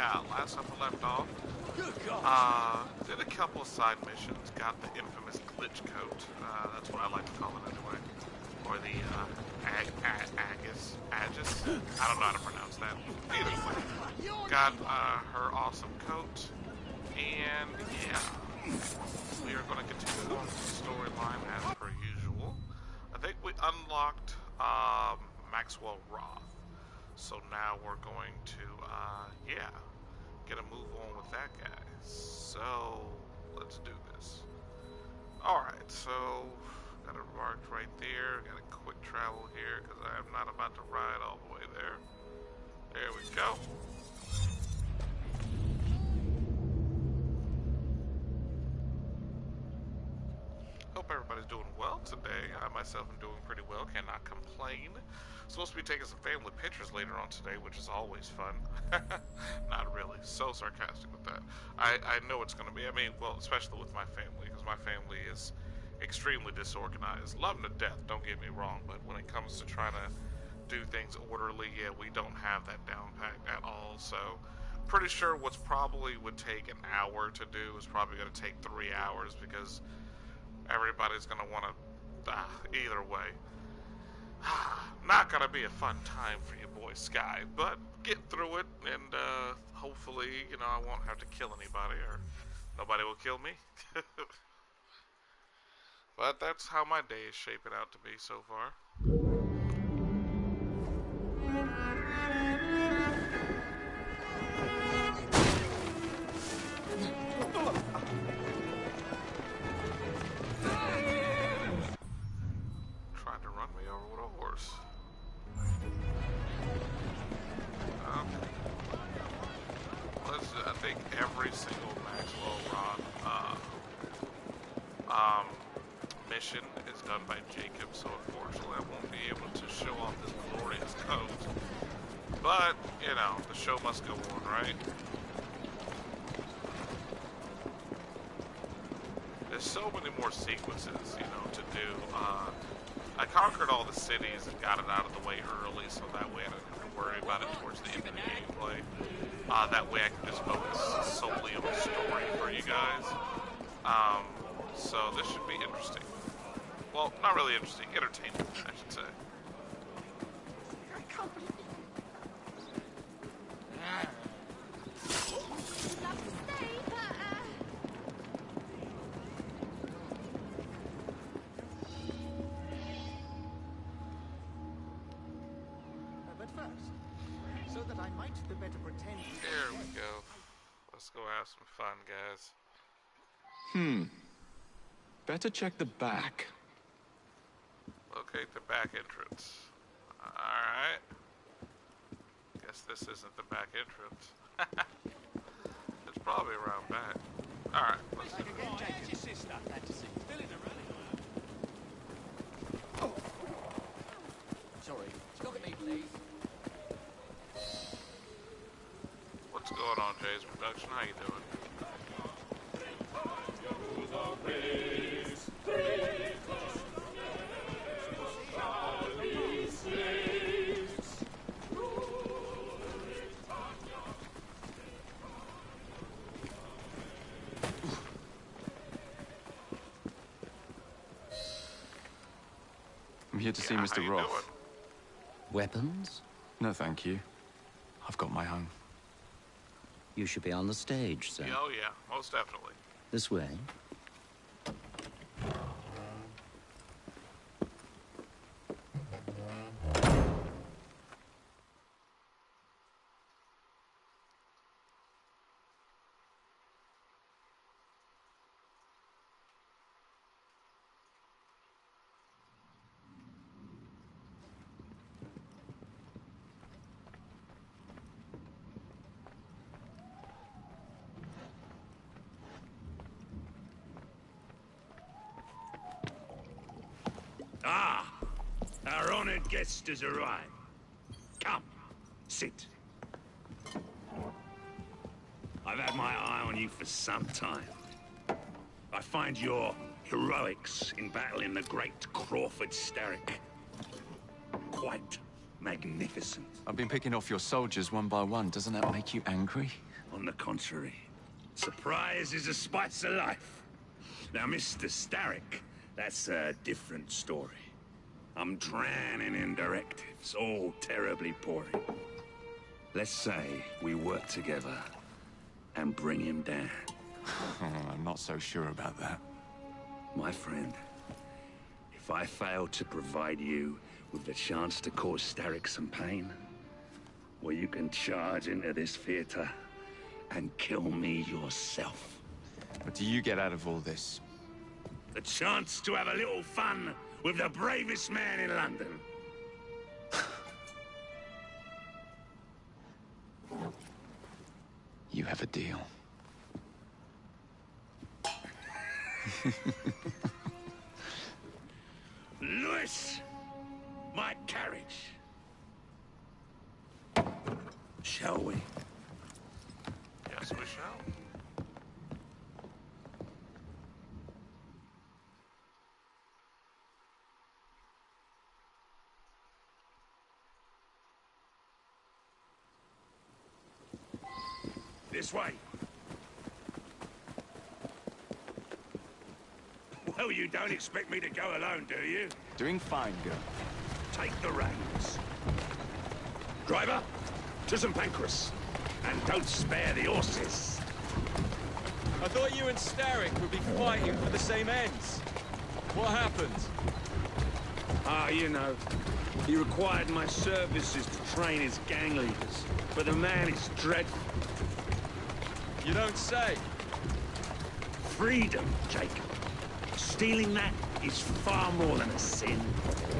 yeah, last time we left off, did a couple of side missions, got the infamous glitch coat, that's what I like to call it anyway, or the, Agus, I don't know how to pronounce that, either way, got, her awesome coat, and, yeah, we are going to continue on with the storyline as per usual. I think we unlocked, Maxwell Roth. So now we're going to, yeah, get a move on with that guy. So, let's do this. Alright, so, got it marked right there. Got a quick travel here, because I am not about to ride all the way there. There we go. Hope everybody's doing well today. I myself am doing pretty well, cannot complain. Supposed to be taking some family pictures later on today, which is always fun. Not really. So sarcastic with that. I know it's going to be. I mean, well, especially with my family, because my family is extremely disorganized. Love them to death, don't get me wrong, but when it comes to trying to do things orderly, yeah, we don't have that down pat at all. So, pretty sure what's probably would take an hour to do is probably going to take 3 hours, because everybody's going to want to, either way. Not gonna be a fun time for you, boy Sky, but get through it, and hopefully, you know, I won't have to kill anybody, or nobody will kill me. But that's how my day is shaping out to be so far. Tried to run me over with a horse. I think every single Maxwell Roth mission is done by Jacob, so unfortunately I won't be able to show off this glorious coat. But, you know, the show must go on, right? There's so many more sequences, you know, to do. I conquered all the cities and got it out of the way early, so that way I don't have to worry about it towards the end of the gameplay. That way I can just focus solely on the story for you guys. So this should be interesting. Well, not really interesting, entertaining, I should say. But first, so that I might the better pretend. There we go. Let's go have some fun, guys. Better check the back. Locate the back entrance. Alright. Guess this isn't the back entrance. It's probably around back. Alright, let's do it. Oh. Sorry. Look at me, please. What's going on, Jay's Production? How you doing? I'm here to see How Mr. you Roth. doing? Weapons? No, thank you. I've got my own. You should be on the stage, sir. Oh yeah, most definitely. This way. Ah, our honored guest has arrived. Come, sit. I've had my eye on you for some time. I find your heroics in battling the great Crawford Starrick quite magnificent. I've been picking off your soldiers one by one. Doesn't that make you angry? On the contrary, surprise is a spice of life. Now, Mr. Starrick, that's a different story. I'm drowning in directives, all terribly boring. Let's say we work together and bring him down. I'm not so sure about that. My friend, if I fail to provide you with the chance to cause Starrick some pain, well, you can charge into this theater and kill me yourself. What do you get out of all this? The chance to have a little fun with the bravest man in London. You have a deal. Lewis, my carriage. Shall we? Yes, we shall. This way. Well, you don't expect me to go alone, do you? Doing fine, girl. Take the reins. Driver, to St. Pancras. And don't spare the horses. I thought you and Starrick would be fighting for the same ends. What happened? Ah, you know, he required my services to train his gang leaders. But the man is dreadful. You don't say. Freedom, Jacob. Stealing that is far more than a sin.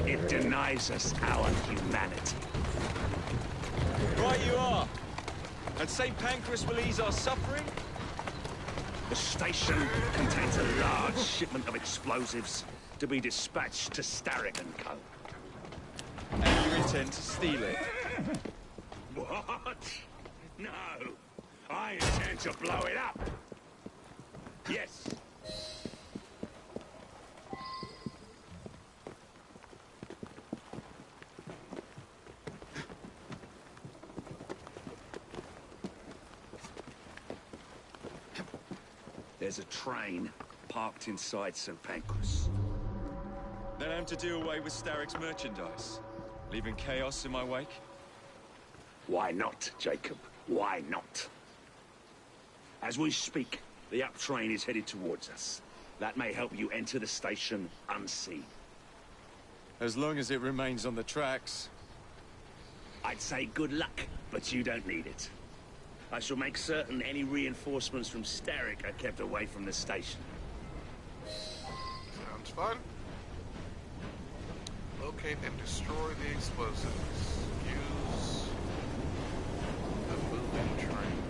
It denies us our humanity. Right you are. And St. Pancras will ease our suffering? The station contains a large shipment of explosives to be dispatched to Starrick and Co. And you intend to steal it? What? No. I intend to blow it up. Yes. There's a train parked inside St. Pancras. Then I'm to do away with Starrick's merchandise, leaving chaos in my wake? Why not, Jacob? Why not? As we speak, the up train is headed towards us. That may help you enter the station unseen. As long as it remains on the tracks. I'd say good luck, but you don't need it. I shall make certain any reinforcements from Starrick are kept away from the station. Sounds fun. Locate and destroy the explosives. Use the moving train.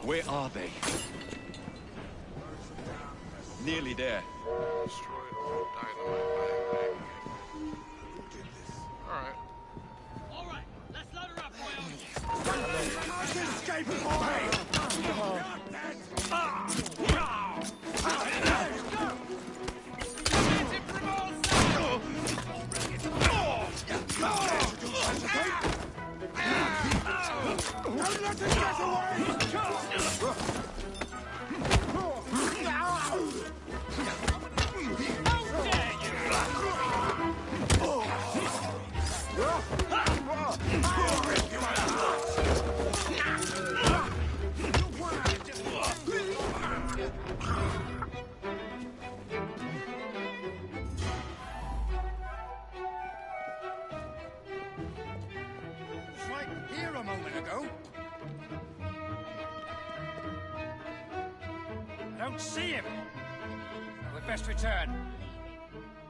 Where are they? Nearly there. Destroyed all dynamite by magnet. Who did this? Alright. All right, let's load her up, boys. Escape, boy! Don't let him get away! don't see him. Well, we'd best return.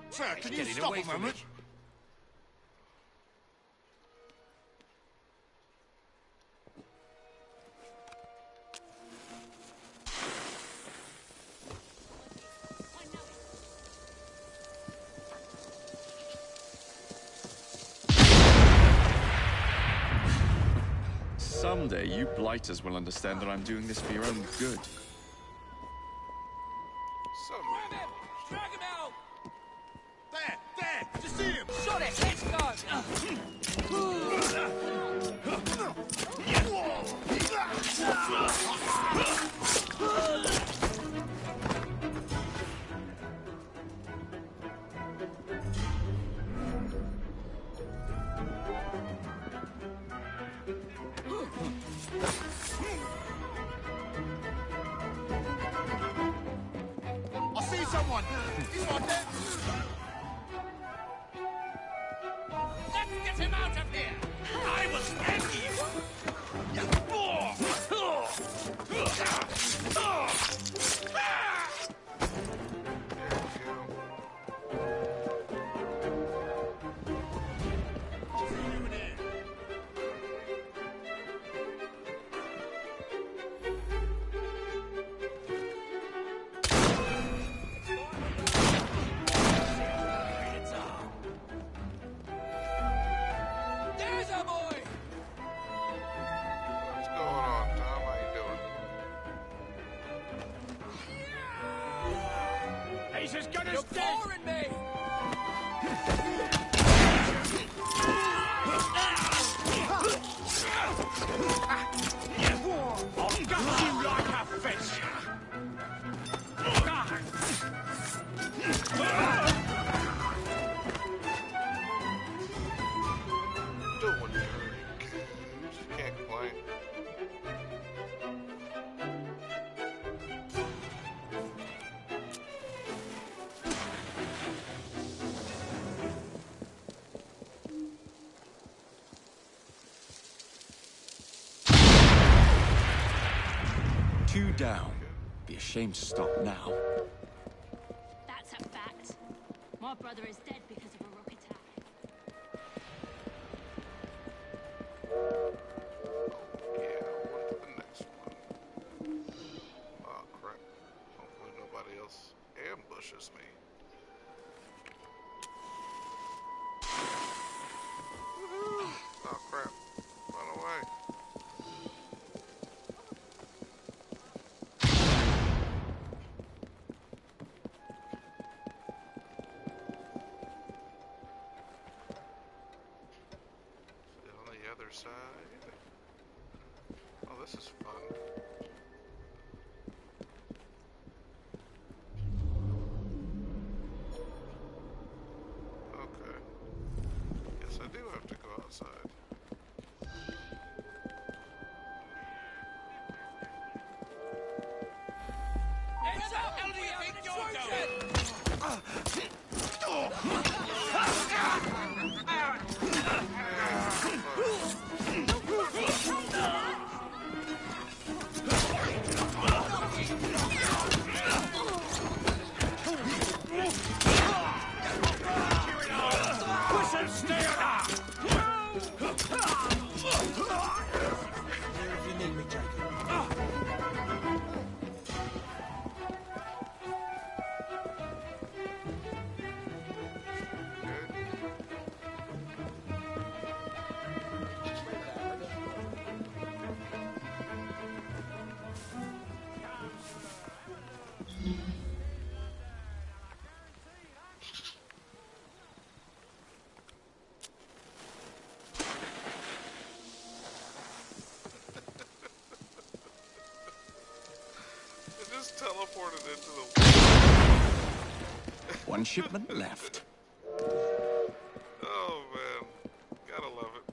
Sir, can you Getting stop away a from moment? me. Someday, you blighters will understand that I'm doing this for your own good. So, Drag him out! There! Did you see him? Shot it! Let's go! I see someone! You want it? Let's get him out of here! I will stand you! There's a boy! what's going on, Tom? How you doing? He's as good You're as dead! boring me! I'll gut you like a fish! Doing dirty. Can't complain. Two down. Be ashamed to stop now. That's a fact. My brother is dead because of a rock attack. Yeah, on to the next one. Oh, crap. Hopefully nobody else ambushes me. Woohoo! Oh, crap. Run away. Sit on the other side. Oh, this is fun. Okay. Yes, I do have to go outside. It's up! hell do you We think have an you're intrusion! Push and stay on up! Here if you need me, Jacob. Good. It just teleported into the. One shipment left. Oh man, gotta love it.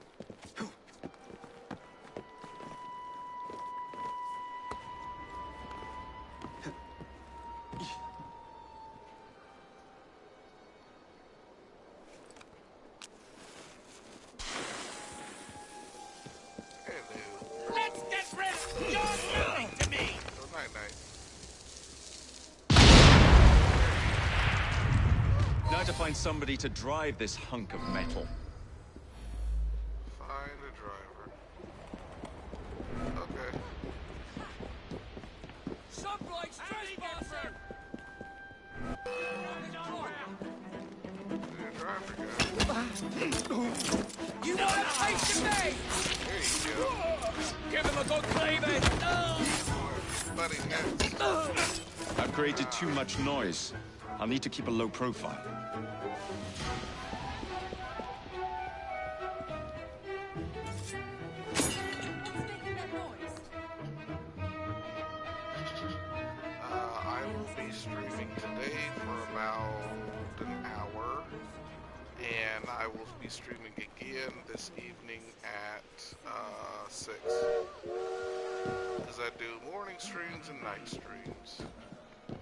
Hello. Let's get rid of... You're nothing to me! Oh, night night. now to find somebody to drive this hunk of metal. Find a driver. Okay. Sublights trespasser! Need a driver, guys. You want a taste of me? There you go. Give him a good cleaving! Buddy next. I've created too much noise. I'll need to keep a low profile. I will be streaming today for about an hour, and I will be streaming again this evening at 6. As I do morning streams and night streams. There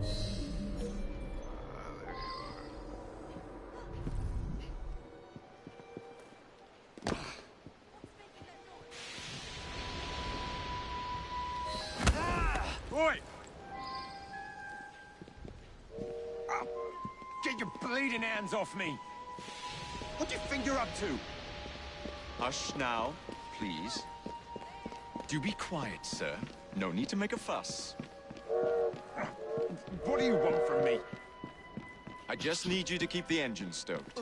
you Oi! Get your bleeding hands off me! What do you think you're up to? Hush now, please. Do be quiet, sir. No need to make a fuss. What do you want from me? I just need you to keep the engine stoked.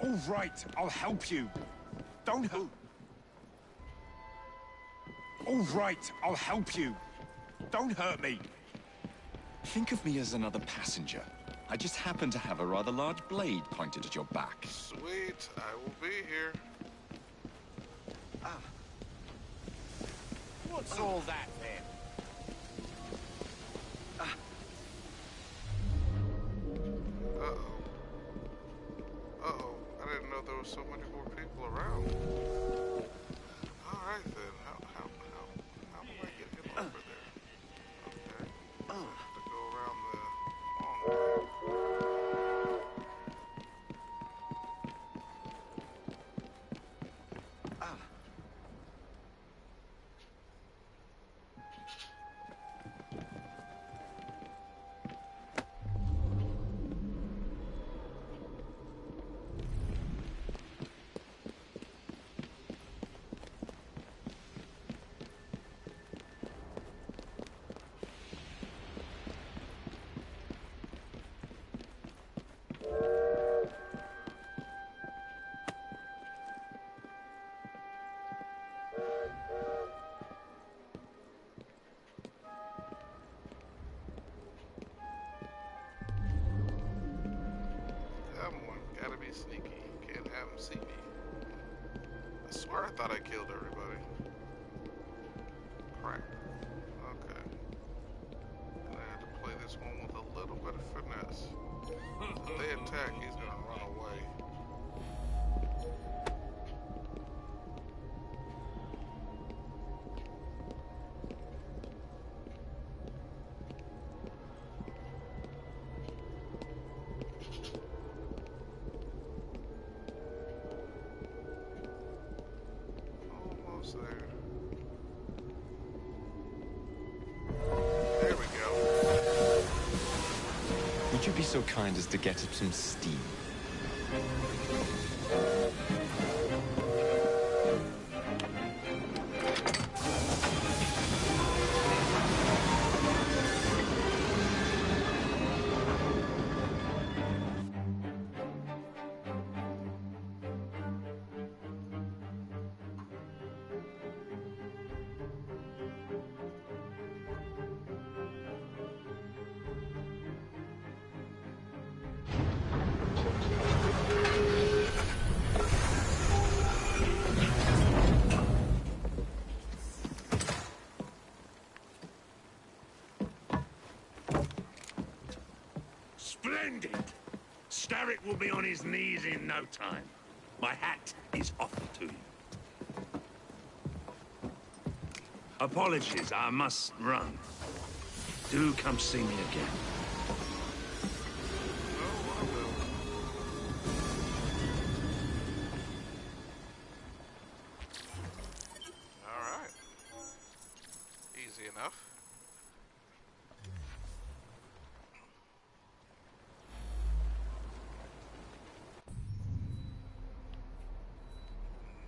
All right, I'll help you. Don't hurt. All right, I'll help you. Don't hurt me. Think of me as another passenger. I just happen to have a rather large blade pointed at your back. Sweet, I will be here. What's all that then? Uh-oh. Uh-oh. I didn't know there was so many more people around. Alright then. How do I get him over there? Okay. I have to go around the long way. Come on, gotta be sneaky. Can't have him see me. I swear I thought I killed everybody. Crap. Okay. Gonna have to play this one with a little bit of finesse. If they attack, he's gonna run away. Almost there. There we go. Would you be so kind as to get up some steam? Splendid! Starrick will be on his knees in no time. My hat is offered to you. Apologies, I must run. Do come see me again. Alright. Easy enough.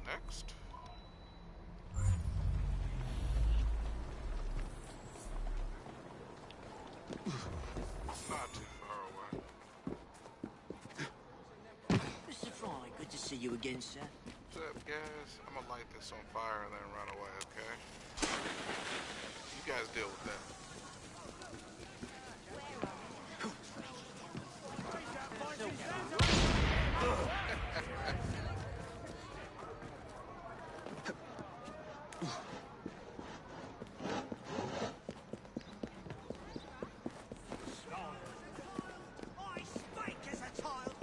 Next. Not too far away. Mr. Fry, good to see you again, sir. What's up, guys? I'm gonna light this on fire and then run away, okay? You guys deal with that. I speak as a child.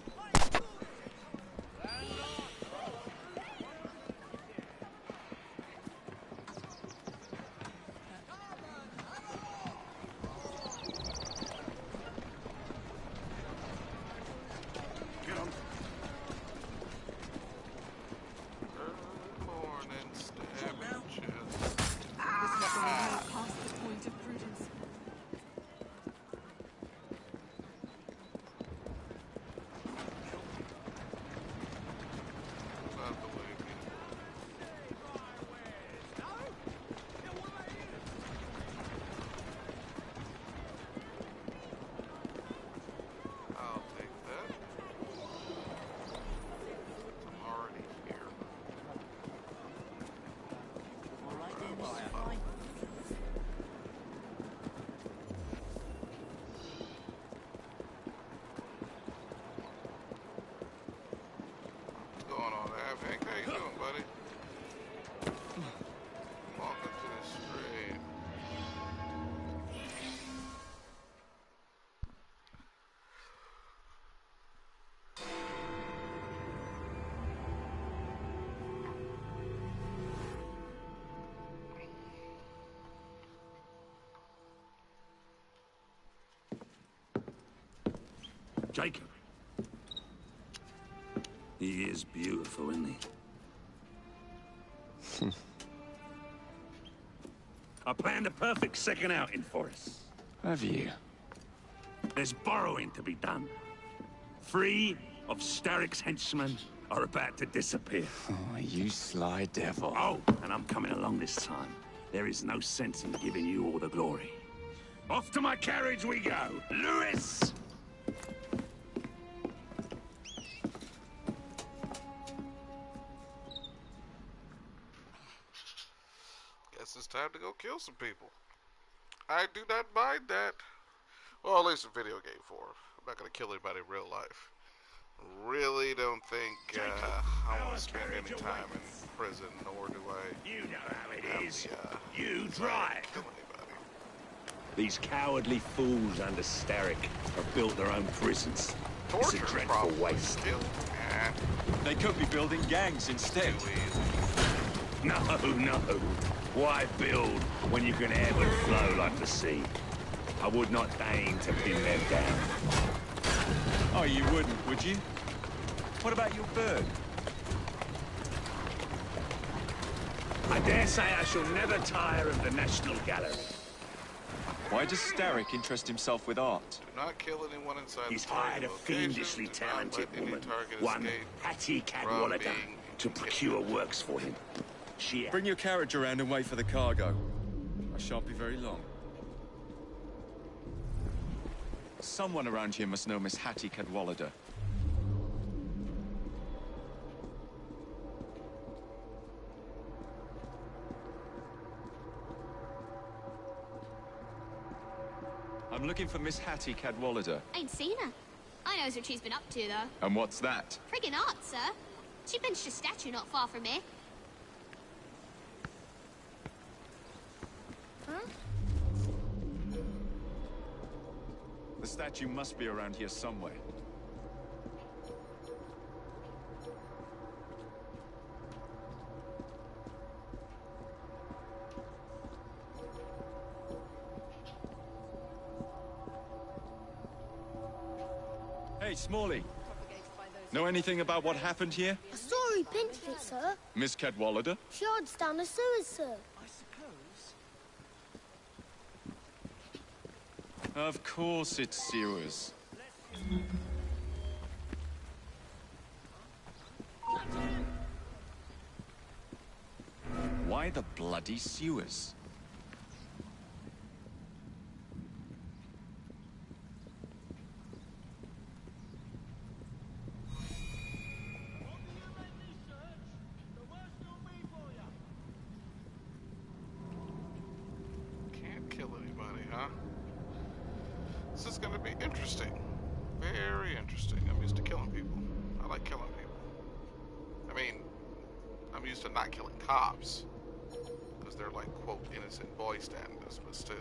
Get on. Early morning, stabbing chest. Past the point of prudence. Out the way, people. I'll take that. I'm already here. All right then, Mr. Fry. What's going on, Hank? How you doing, buddy? Welcome to the stream. Jacob. He is beautiful, isn't he? I planned a perfect second outing for us. Have you? There's borrowing to be done. 3 of Starrick's henchmen are about to disappear. Oh, you sly devil. Oh, and I'm coming along this time. There is no sense in giving you all the glory. Off to my carriage we go. Lewis! Guess it's time to go kill some people. I do not mind that. Well, at least in video game form. I'm not gonna kill anybody in real life. Really don't think I want to spend any time in prison, nor do I You know how it have is. the, You desire drive. to kill anybody. These cowardly fools under Starrick have built their own prisons. It's a Torture, dreadful probably. waste. Kill. They could be building gangs instead. Too easy. No, no. Why build when you can ebb and flow like the sea? I would not deign to pin them down. Oh, you wouldn't, would you? What about your bird? I dare say I shall never tire of the National Gallery. Why does Starrick interest himself with art? Do not kill anyone inside He's the target hired a location. fiendishly Do not talented let any woman, target one escape Hattie from Cadwallader, being to procure works for him. She... Bring your carriage around and wait for the cargo. I shan't be very long. Someone around here must know Miss Hattie Cadwallader. I'm looking for Miss Hattie Cadwallader. Ain't seen her. I knows what she's been up to, though. And what's that? Friggin' art, sir. She benched a statue not far from here. Huh? The statue must be around here somewhere. Hey, Smalley. Know anything about what happened here? I saw who pinched it, sir. Miss Cadwallader? She hides down the sewers, sir. I suppose. Of course it's sewers. Why the bloody sewers? Can't kill anybody, huh? This is gonna be interesting. Very interesting. I'm used to killing people. I like killing people. I mean, I'm used to not killing cops. Because they're like, quote, innocent bystanders, but still.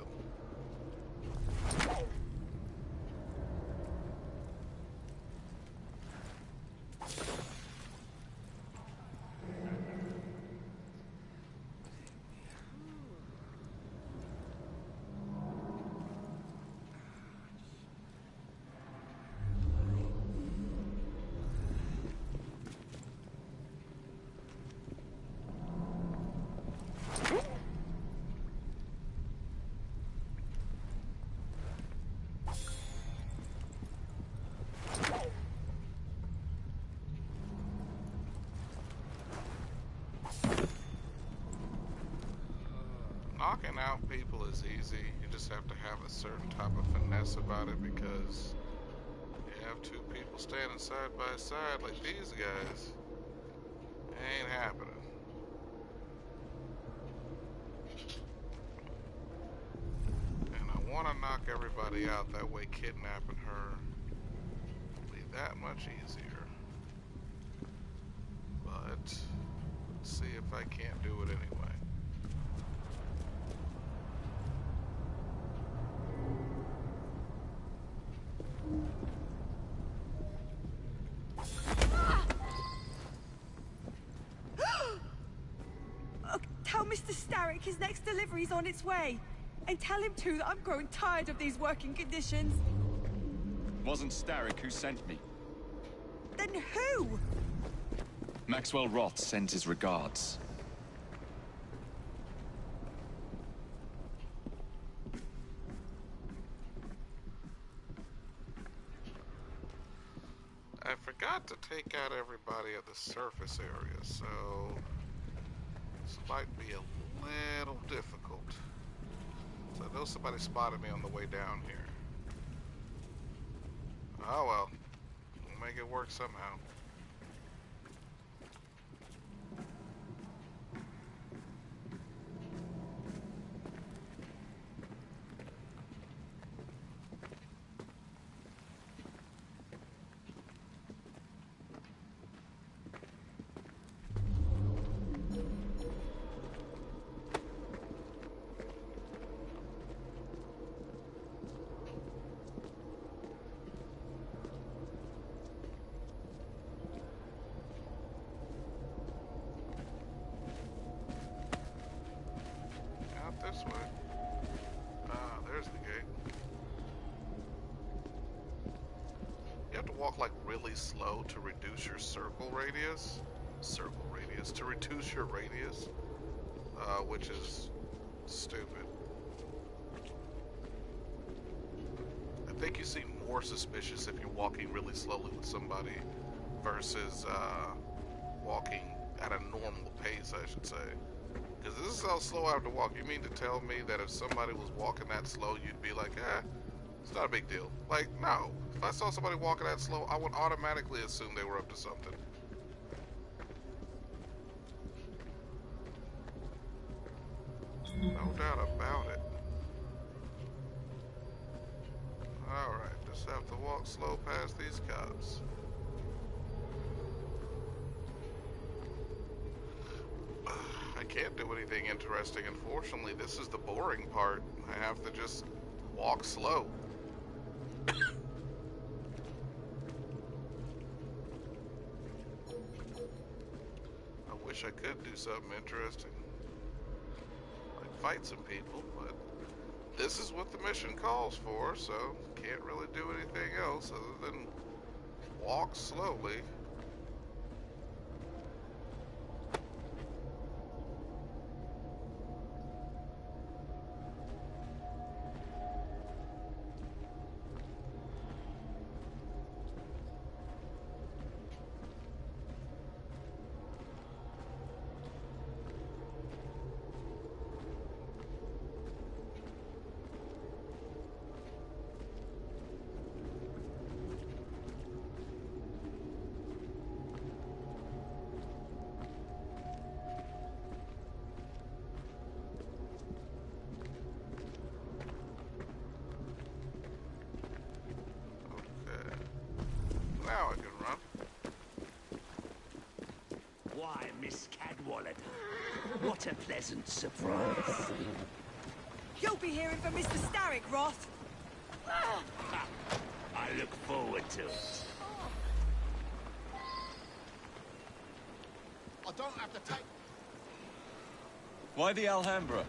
Knocking out people is easy. You just have to have a certain type of finesse about it because you have two people standing side by side like these guys. Ain't happening. And I want to knock everybody out, that way kidnapping her will be that much easier. But let's see if I can't do it anyway. Tell Mr. Starrick his next delivery's on its way. And tell him too that I'm growing tired of these working conditions. Wasn't Starrick who sent me. Then who? Maxwell Roth sends his regards. I forgot to take out everybody at the surface area, so this might be a little difficult. So I know somebody spotted me on the way down here. Oh well, we'll make it work somehow. This way. Ah, there's the gate. You have to walk like really slow to reduce your circle radius. To reduce your radius. Which is stupid. I think you seem more suspicious if you're walking really slowly with somebody versus walking at a normal pace, I should say. Because this is how slow I have to walk. You mean to tell me that if somebody was walking that slow, you'd be like, it's not a big deal. Like, no. If I saw somebody walking that slow, I would automatically assume they were up to something. No doubt about it. Alright, just have to walk slow past these cops. I can't do anything interesting, unfortunately. This is the boring part. I have to just walk slow. I wish I could do something interesting. Like fight some people, but this is what the mission calls for, so can't really do anything else other than walk slowly. What a pleasant surprise. You'll be hearing from Mr. Starrick, Roth. I look forward to it. I don't have to take... Why the Alhambra?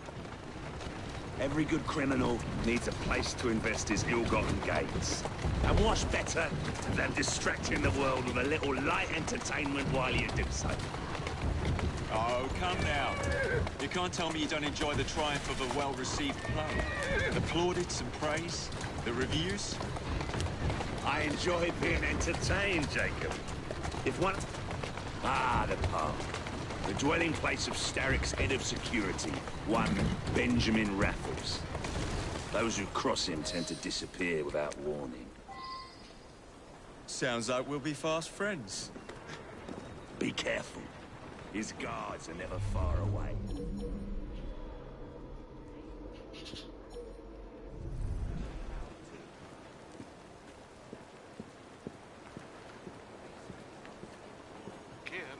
Every good criminal needs a place to invest his ill-gotten gains. And what's better than distracting the world with a little light entertainment while you do so? Oh, come now. You can't tell me you don't enjoy the triumph of a well-received play. The plaudits and praise, the reviews. I enjoy being entertained, Jacob. If one... Ah, the pub. The dwelling place of Starrick's head of security, one Benjamin Raffles. Those who cross him tend to disappear without warning. Sounds like we'll be fast friends. Be careful. His guards are never far away. Again?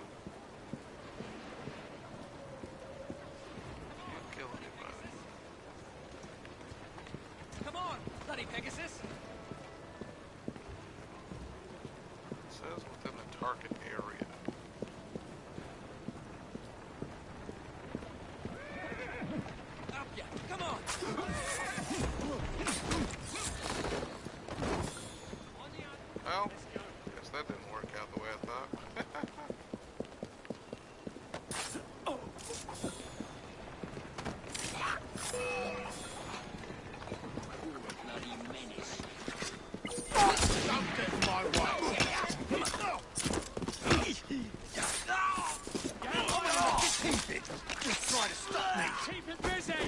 Can't kill anybody. Come on, bloody Pegasus. It says within the target area. Up ya, come on. Well, guess that didn't work out the way I thought. Bloody menace. Don't get in my way! Just try to stop me! Keep it busy.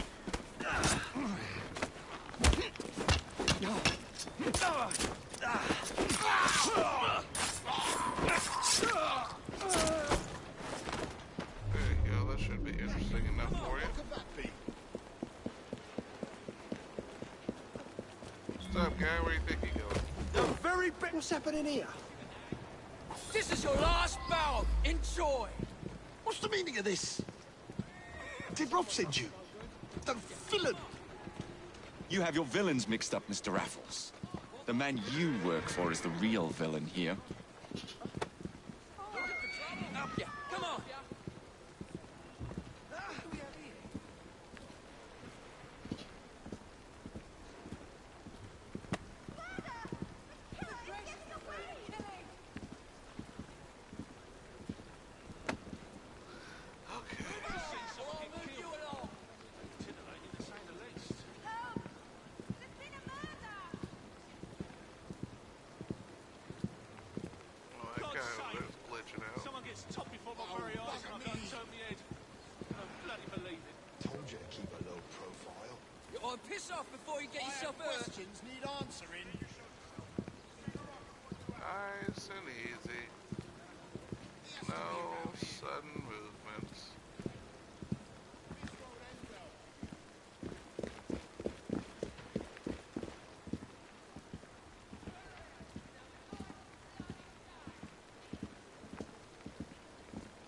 There you go, that should be interesting enough for you. What could that be? What's up, guy? Where do you think you're going? The very best... What's happening here? This is your last bout. Enjoy. What's the meaning of this? Did Rob send you? The villain! You have your villains mixed up, Mr. Raffles. The man you work for is the real villain here. Up ya, come on. Okay. Well, that guy was glitching out. Someone gets top before my very eyes and I can't turn my head. I don't bloody believe it. Told you to keep a low profile. Oh, piss off before you get yourself hurt. Questions need answering. Nice and easy. No sudden movements.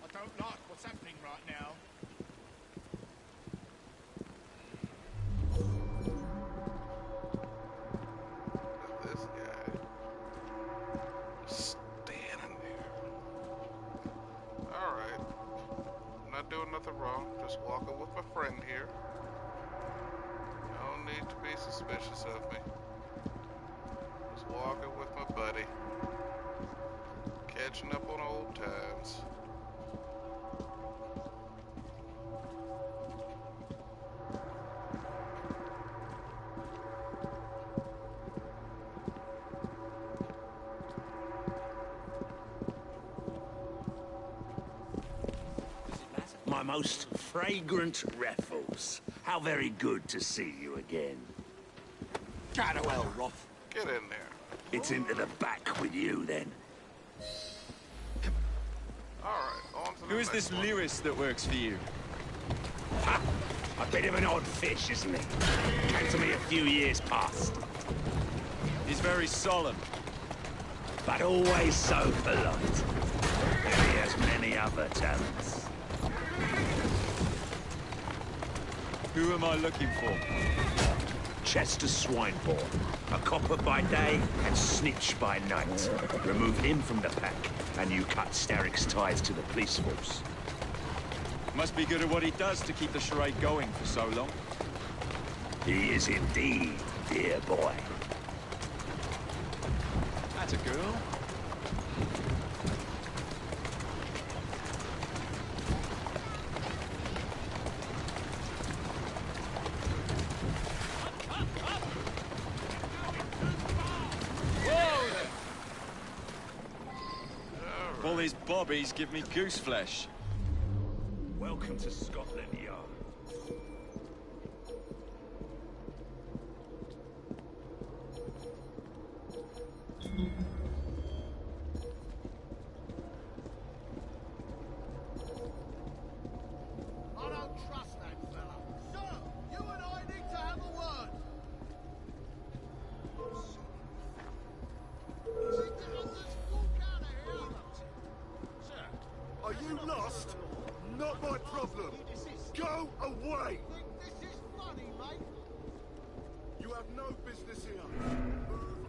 I don't like what's happening right now. Look at this guy. Standing there. Alright. I'm not doing nothing wrong. Just walking with my friend here. No need to be suspicious of me. Just walking with my buddy. Catching up on old times. My most fragrant Raffles. How very good to see you again. Catawell, Roth. Get in there. It's into the back with you, then. Alright, on to the Who is next this one. Lewis that works for you? Ha! A bit of an odd fish, isn't he? Came to me a few years past. He's very solemn. But always so polite. And he has many other talents. Who am I looking for? Chester Swinebourne. A copper by day and snitch by night. Remove him from the pack, and you cut Starrick's ties to the police force. Must be good at what he does to keep the charade going for so long. He is indeed, dear boy. That's a girl. All these bobbies give me goose flesh. Welcome to Scotland Yard. I don't trust that fella. Sir, you and I need to have a word. Just walk out of here. Sir, are you lost? Not my problem. Go away. This is funny, mate. You have no business here.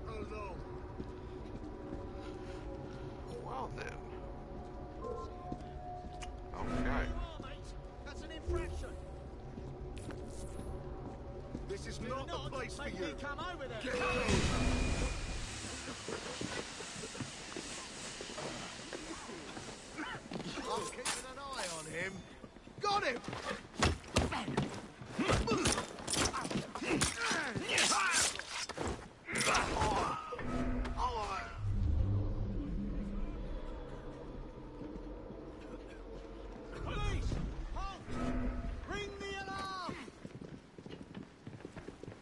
Move along. Well then. Okay. That's an infraction. This is not the place for you. Come over there. Get out. I'm keeping an eye on him. Got him! Police! Halt! Ring the alarm!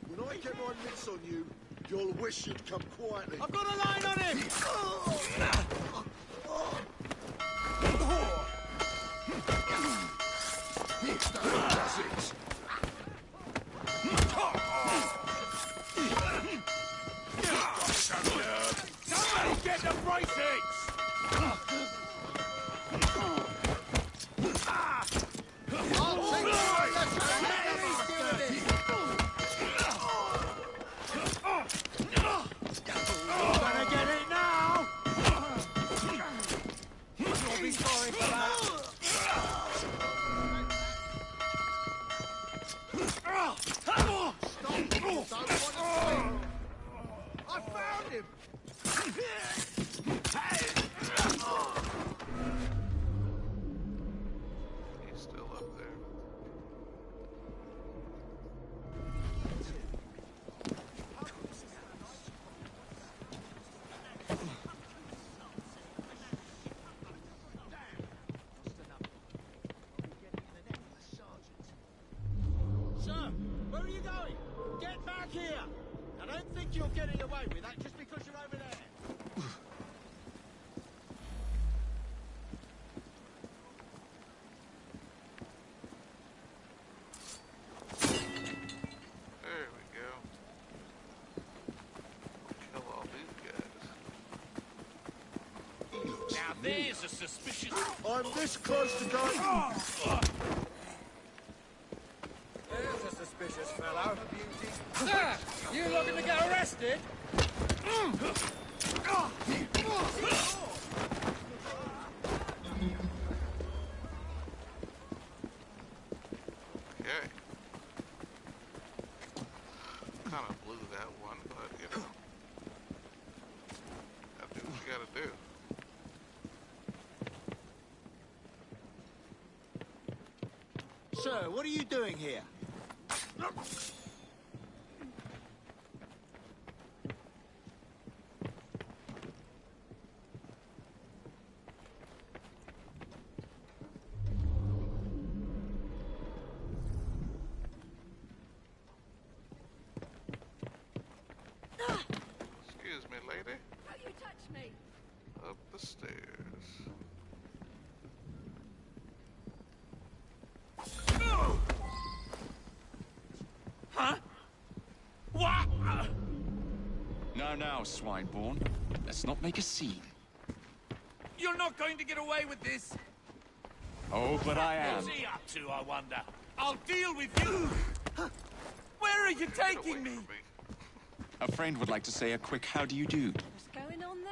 When I get my mitts on you, you'll wish you'd come quietly. I've got a line on him! That's it. Somebody get the bracelets! I'll take Gonna get it now! You'll be sorry for that. I found him! He's still up there. Sir, where are you going? Get back here! I don't think you're getting away with that just because you're over there. There we go. Kill all these guys. Now there's a suspicious... I'm this close to going... There's a suspicious fellow. Sir, you looking to get arrested? Okay. Kind of blew that one, but you know. Gotta do what you gotta do. Sir, what are you doing here? Excuse me, lady. Don't you touch me! Up the stairs. Huh? What? Now, Swinebourne. Let's not make a scene. You're not going to get away with this. Oh, but I am. What's he up to, I wonder? I'll deal with you. Where are you Get away taking me? from me. A friend would like to say a quick how do you do. What's going on there?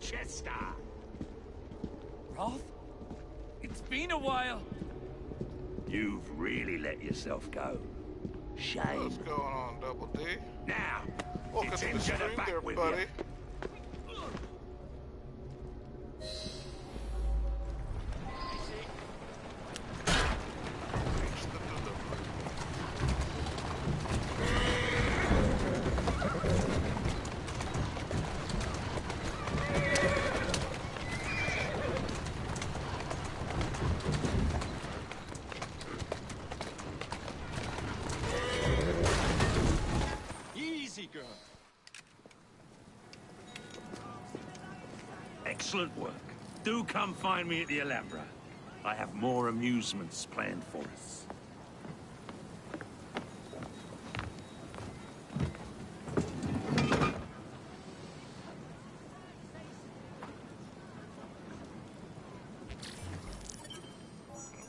Chester! Rolf? It's been a while. You've really let yourself go. Shame. What's going on, Double D? Now, Welcome it's to the into stream the back there, with buddy. you. Reach the delivery. Easy, girl. Excellent work. Do come find me at the Alhambra. I have more amusements planned for us.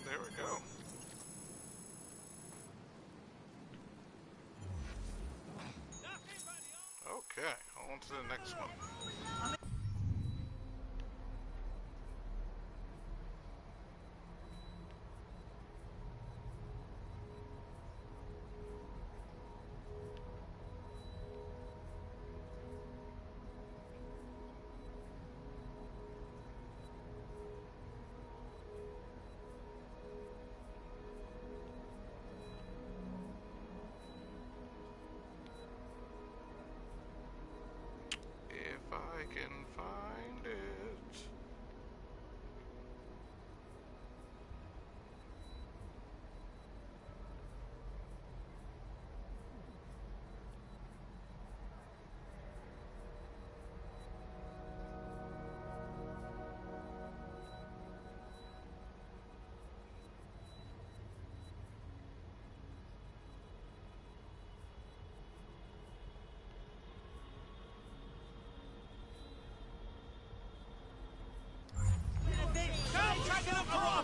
There we go. Okay, on to the next one. If I can find it.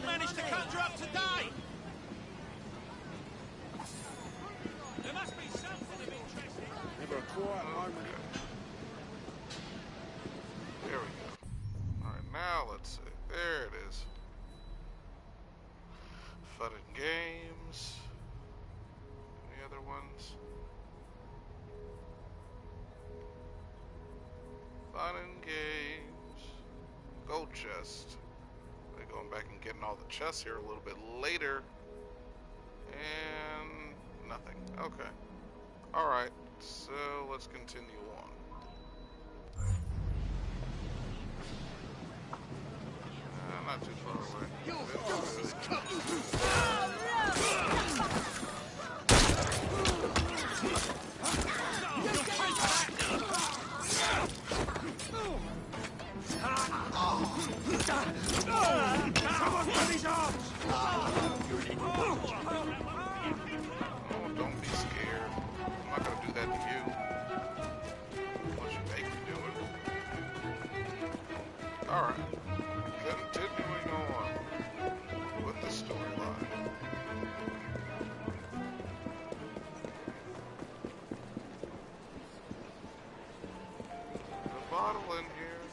Managed to conjure up today. There must be something of interest. Never a quiet moment. There we go. Alright, now let's see. There it is. Fun and games. Any other ones? Fun and games. Gold chest. They're going back and getting all the chests here a little bit later. And nothing. Okay. Alright, so let's continue on. Not too far away. Oh, don't be scared. I'm not gonna do that to you. Unless you make me do it. Alright. Continuing on with the storyline. The bottle in here.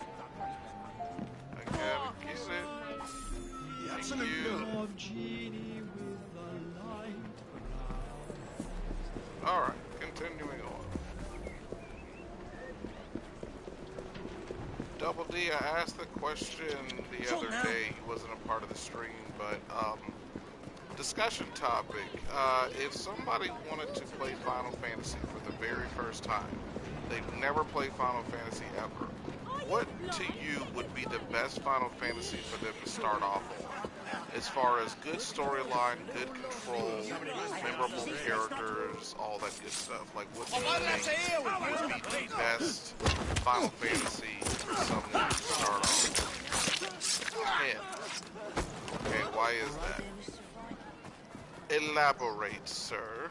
I gotta get it. Thank you. Alright, continuing on. Double D, I asked the question the other day. He wasn't a part of the stream, but Discussion topic. If somebody wanted to play Final Fantasy for the very first time, they've never played Final Fantasy ever, what to you would be the best Final Fantasy for them to start off on? As far as good storyline, good control, memorable characters, all that good stuff. Like, what do you think would be the best Final Fantasy for someone to start off? 10. Okay, why is that? Elaborate, sir.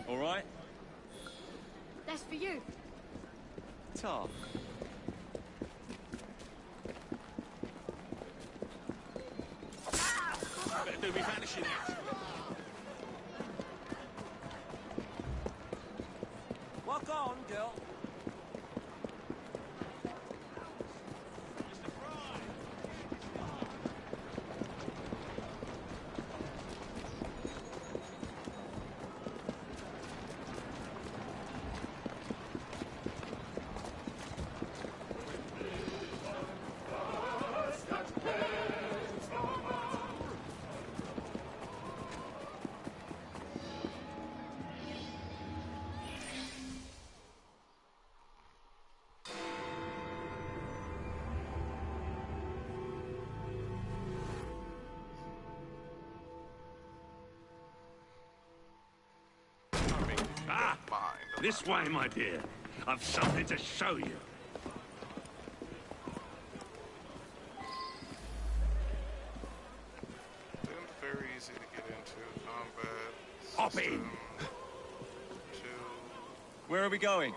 All right? That's for you. Talk. Better do me vanishing act. Walk on, girl. This way, my dear. I've something to show you. Very easy to get into. Combat. Hop in. System, 2. Where are we going?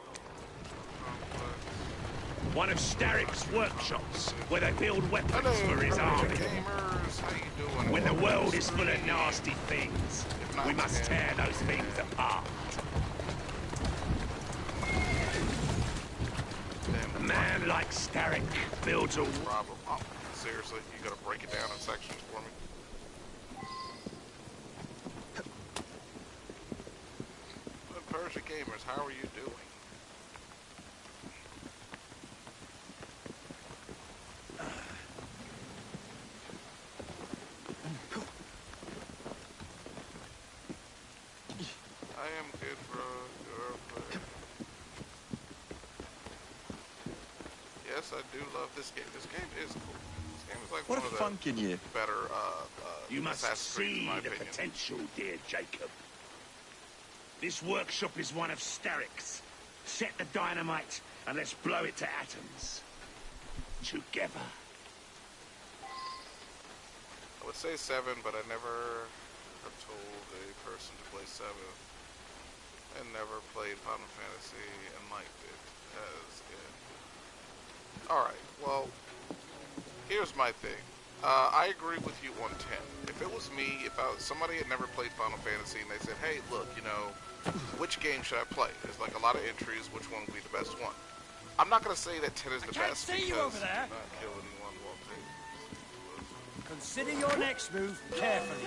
Complex. One of Starrick's workshops, where they build weapons Hello, for his army. gamers. How you doing? When the world is full of nasty things, we must tear those things apart. A man like Starrick builds a... Problem. Oh, seriously, you gotta break it down in sections for me. Persia gamers, how are you doing? I am good, bro. Yes, I do love this game. This game is cool. This game is like What one a of the funkin' you. better You must Assassin's Creed, in see my the opinion. potential, dear Jacob. This workshop is one of Starrick's. Set the dynamite and let's blow it to atoms. Together. I would say 7, but I never have told a person to play 7. And never played Final Fantasy and liked it as it. Alright, well, here's my thing. I agree with you on 10. If it was me, if somebody had never played Final Fantasy and they said, hey, look, you know, which game should I play? There's like a lot of entries, which one would be the best one? I'm not going to say that 10 is the best see you because over there. do not kill anyone while playing. Consider your next move carefully.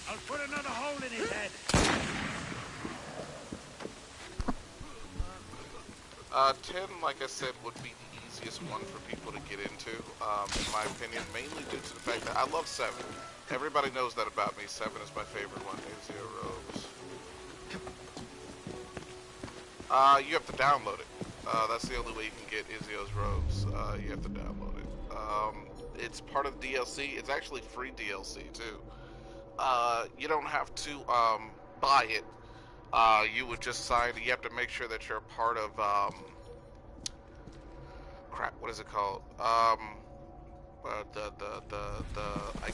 I'll put another hole in his head. 10, like I said, would be the easiest one for people to get into, in my opinion, mainly due to the fact that I love 7. Everybody knows that about me. 7 is my favorite one. Azio Robes. You have to download it. That's the only way you can get Izio's Robes. You have to download it. It's part of the DLC. It's actually free DLC, too. You don't have to, buy it. You would just sign. You have to make sure that you're a part of, crap, what is it called? I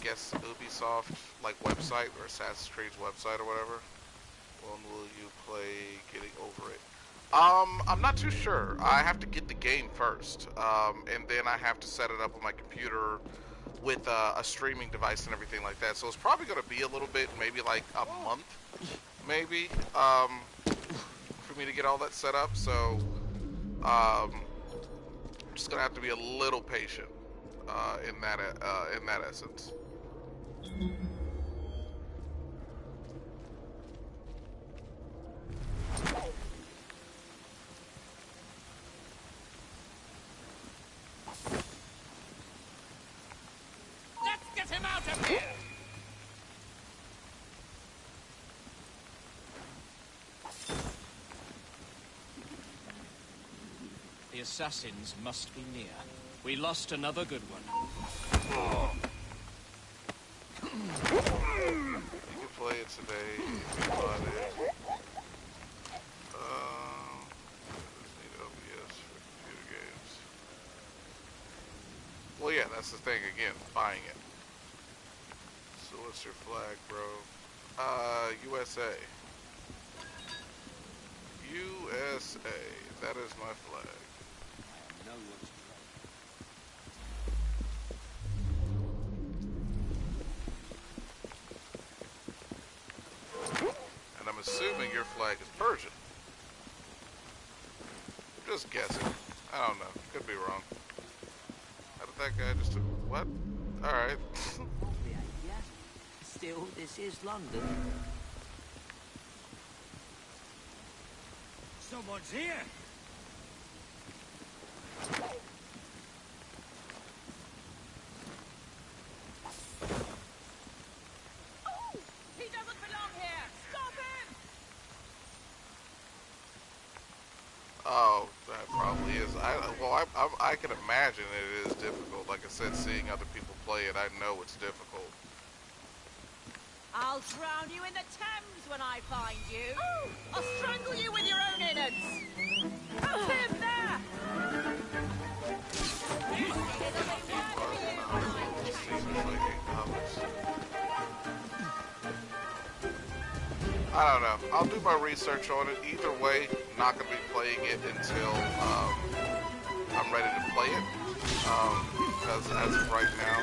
guess Ubisoft, like, website, or Assassin's Creed's website or whatever. When will you play Getting Over It? I'm not too sure. I have to get the game first, and then I have to set it up on my computer with a streaming device and everything like that. So it's probably going to be a little bit, maybe like a month, maybe, for me to get all that set up. So, I'm just going to have to be a little patient, in that essence. The assassins must be near. We lost another good one. You can play it today if you want it. Just need OBS for computer games. Well, yeah, that's the thing again, buying it. So what's your flag, bro? USA. USA. That is my flag. And I'm assuming your flag is Persian. Just guessing. I don't know. Could be wrong. How did that guy just... What? Alright. Still, this is London. Someone's here! He doesn't belong here! Stop him! Oh, that probably is. I can imagine it is difficult. Like I said, seeing other people play it, I know it's difficult. I'll drown you in the Thames when I find you. Oh, I'll strangle you with your own innards. That's him there. I don't know. I'll do my research on it. Either way, I'm not going to be playing it until I'm ready to play it. Because as of right now...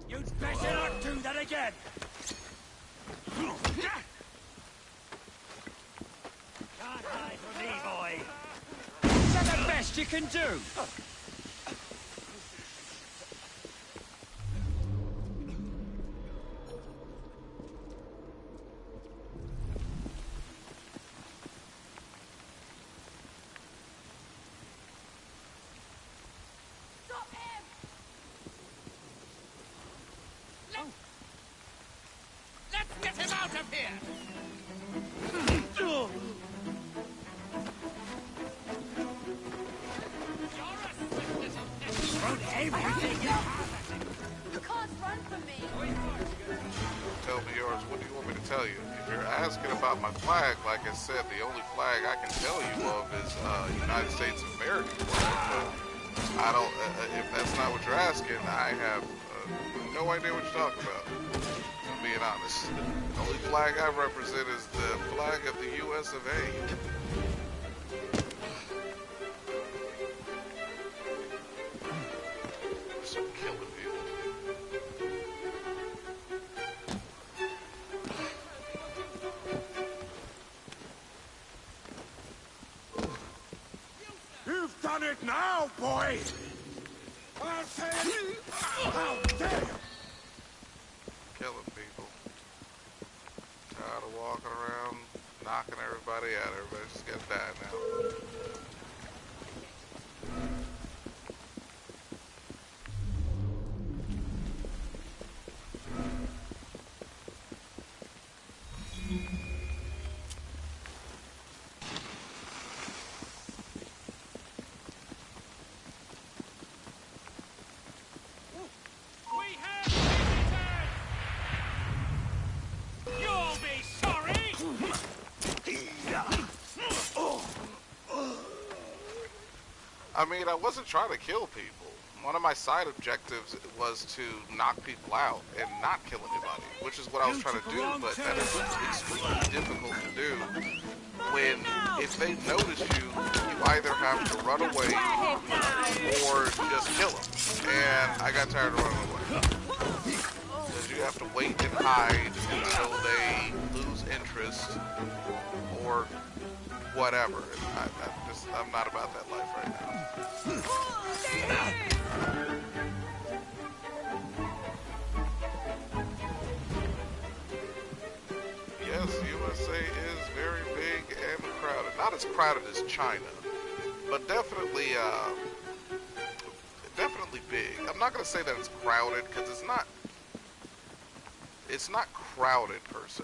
You'd better not do that again! Can't hide from me, boy! Is that the best you can do? Like I said, the only flag I can tell you of is United States of America flag. But I don't. If that's not what you're asking, I have no idea what you're talking about. I'm being honest. The only flag I represent is the flag of the U.S. of A. Some killing people. Done it now, boy! I'll tell you! How dare you! Killing people. Tired of walking around, knocking everybody out. Everybody's just gonna die now. I mean, I wasn't trying to kill people. one of my side objectives was to knock people out and not kill anybody, which is what I was trying to do, but that is extremely difficult to do when, if they notice you, you either have to run away or just kill them. And I got tired of running away. Because you have to wait and hide until they lose interest or whatever. I'm not about that life right now. Yes, USA is very big and crowded. Not as crowded as China, but definitely big. I'm not gonna say that it's crowded because it's not. It's not crowded per se.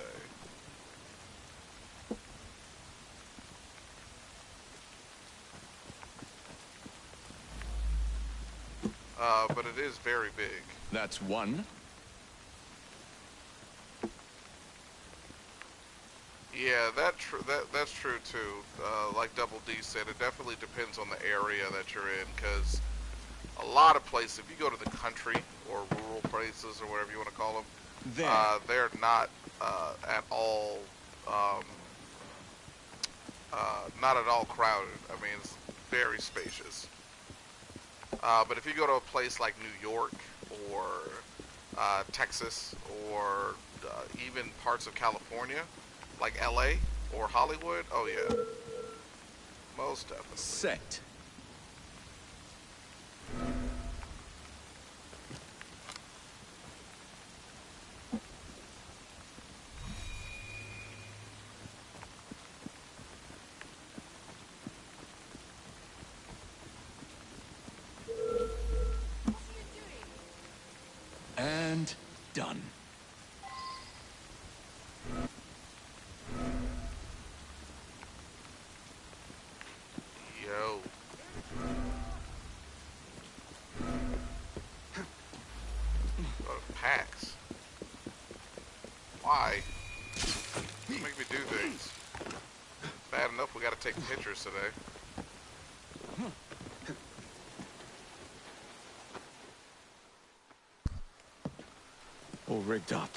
But it is very big. That's one. Yeah, that's true too. Like Double D said, it definitely depends on the area that you're in, because a lot of places, if you go to the country or rural places or whatever you want to call them, they're not at all crowded. I mean, it's very spacious. But if you go to a place like New York or Texas or even parts of California, like LA or Hollywood, oh yeah, most definitely. Set. And done. Yo. Go to PAX. Why? Don't make me do things. Bad enough we gotta take pictures today. All rigged up.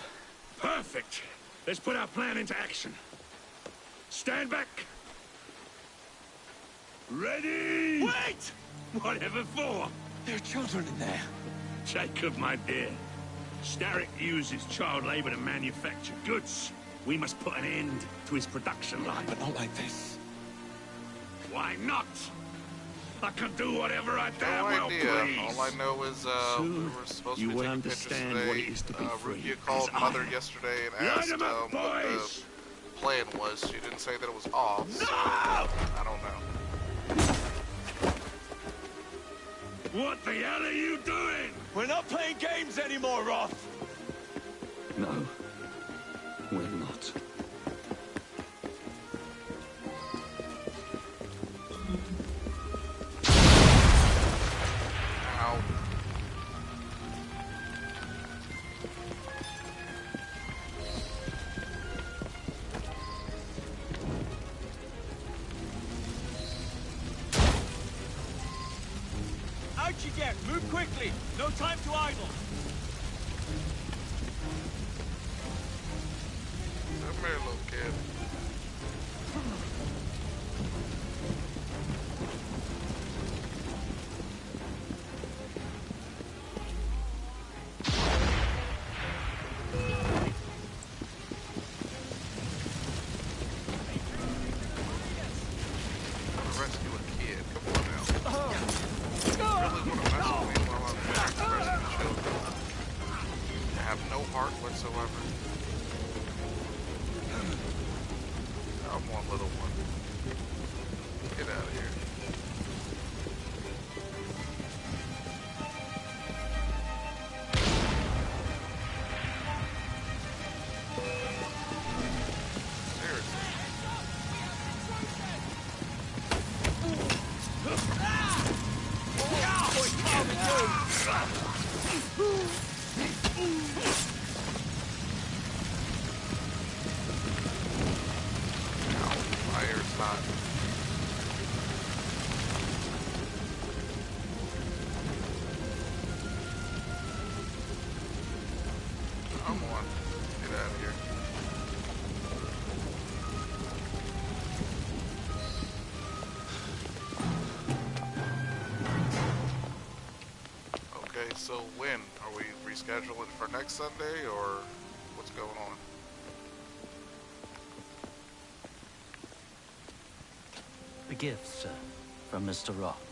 Perfect. Let's put our plan into action. Stand back. Ready? Wait! Whatever for? There are children in there. Jacob, my dear. Starrick uses child labor to manufacture goods. We must put an end to his production line. But not like this. Why not? I can do whatever I damn No well idea. please. All I know is we were supposed to you be will taking pictures understand today. what it is to be free, Rukia called as Mother I am. yesterday and Line asked 'em up, what the boys. plan was. She didn't say that it was off. So No! I don't know. What the hell are you doing? We're not playing games anymore, Roth. No, we're not. Ow. Out you get! Move quickly! No time to idle! Come here, little kid. Rescue a kid. Come on now. Really want to mess with me while I'm rescuing children? I have no heart whatsoever. Come on, little one. Get out of here. Seriously. Ow, fire's hot. So when? Are we rescheduling for next Sunday, or what's going on? A gift, sir, from Mr. Roth.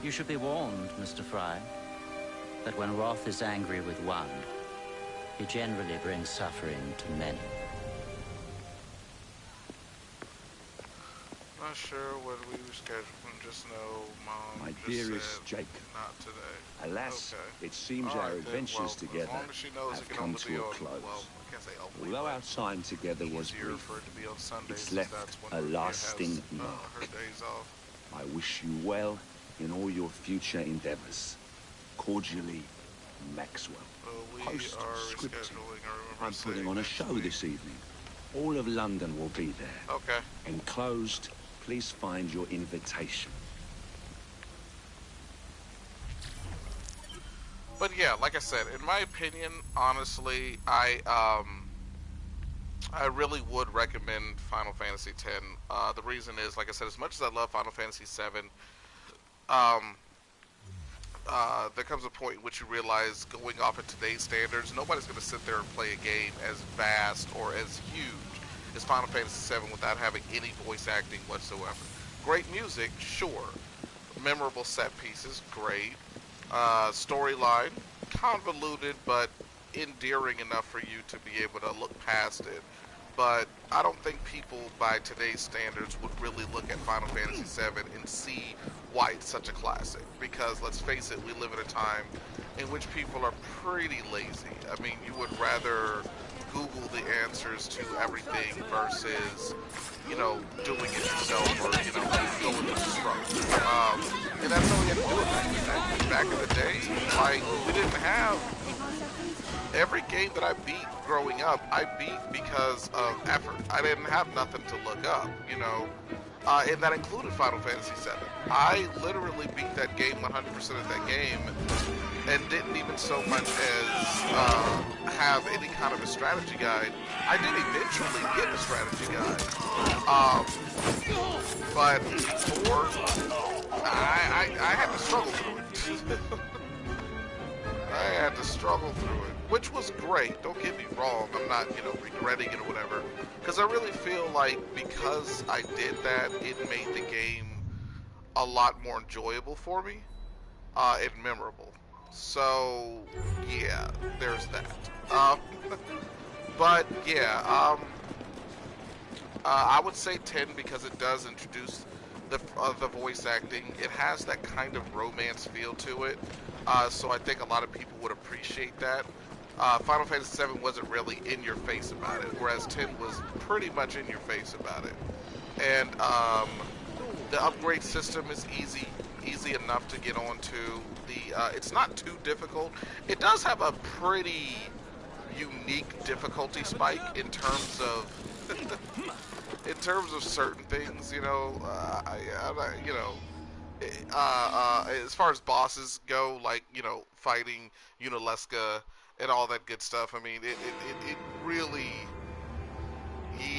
You should be warned, Mr. Fry, that when Roth is angry with one, he generally brings suffering to many. Not sure when we reschedule. Just know, Mom. My just dearest said Jacob. not today. Alas, Okay. it seems All our right, then. adventures Well, together as long as she knows have it can come only be to a on, close. well, I can't say only, Although but our time together was easier brief, for it to be on Sundays, it's since left that's when a Maria lasting has, mark. her days off. I wish you well in all your future endeavors. Cordially, Maxwell. We Postscriptum. are rescheduling. I'm putting on a show this evening. All of London will be there. Okay. Enclosed, please find your invitation. But yeah, like I said, in my opinion, honestly, I really would recommend Final Fantasy X. The reason is, like I said, as much as I love Final Fantasy VII, there comes a point in which you realize, going off of today's standards, nobody's going to sit there and play a game as vast or as huge as Final Fantasy VII without having any voice acting whatsoever. Great music, sure. Memorable set pieces, great. Storyline, convoluted but endearing enough for you to be able to look past it. But I don't think people by today's standards would really look at Final Fantasy VII and see why it's such a classic. Because let's face it, we live in a time in which people are pretty lazy. I mean, you would rather Google the answers to everything versus, you know, doing it yourself, or, you know, going through the struggle. And that's how we had to do it back in the day. Back in the day, like, we didn't have... Every game that I beat growing up, I beat because of effort. I didn't have nothing to look up, you know. And that included Final Fantasy VII. I literally beat that game 100% of that game, and didn't even so much as have any kind of a strategy guide. I did eventually get a strategy guide, but before, I had to struggle through it. I had to struggle through it, which was great. Don't get me wrong. I'm not, you know, regretting it or whatever, because I really feel like because I did that, it made the game a lot more enjoyable for me, and memorable. So, yeah, there's that. But, yeah, I would say 10 because it does introduce the voice acting. It has that kind of romance feel to it, so I think a lot of people would appreciate that. Final Fantasy VII wasn't really in your face about it, whereas 10 was pretty much in your face about it. And the upgrade system is easy enough to get onto. It's not too difficult. It does have a pretty unique difficulty spike in terms of in terms of certain things, you know. You know, as far as bosses go, like, you know, fighting Unileska and all that good stuff. I mean, it really,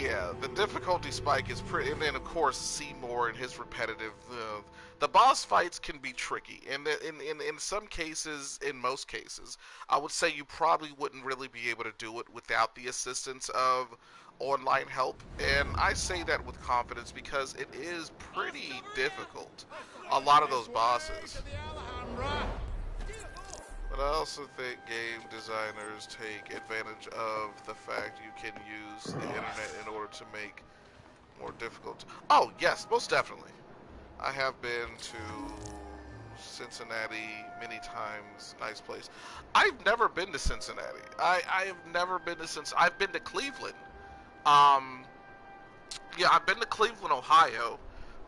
yeah, the difficulty spike is pretty. And then of course Seymour and his repetitive. The boss fights can be tricky, and in some cases, in most cases, I would say you probably wouldn't really be able to do it without the assistance of online help. And I say that with confidence because it is pretty difficult, a lot of those bosses. But I also think game designers take advantage of the fact you can use the internet in order to make more difficult. Oh yes, most definitely. I have been to Cincinnati many times. Nice place. I've never been to Cincinnati. I have never been to Cincinnati. I've been to Cleveland. Yeah, I've been to Cleveland, Ohio,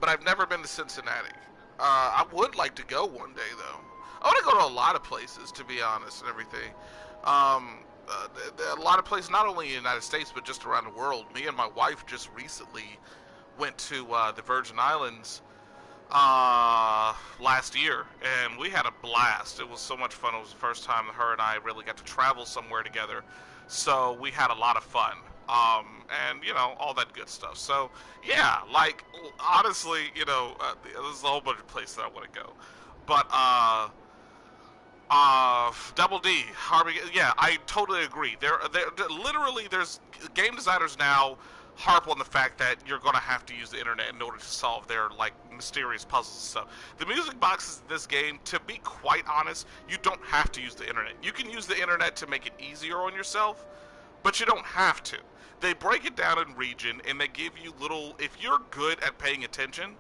but I've never been to Cincinnati. I would like to go one day, though. I want to go to a lot of places, to be honest, and everything. A lot of places, not only in the United States, but just around the world. Me and my wife just recently went to the Virgin Islands last year, and we had a blast. It was so much fun. It was the first time her and I really got to travel somewhere together, so we had a lot of fun. and all that good stuff. So yeah, like honestly, there's a whole bunch of places that I want to go, but Double D, Harvey. Yeah, I totally agree. Literally, there's game designers now harp on the fact that you're going to have to use the internet in order to solve their like mysterious puzzles and stuff. The music boxes in this game, to be quite honest, you don't have to use the internet. You can use the internet to make it easier on yourself, but you don't have to. They break it down in region and they give you little. If you're good at paying attention,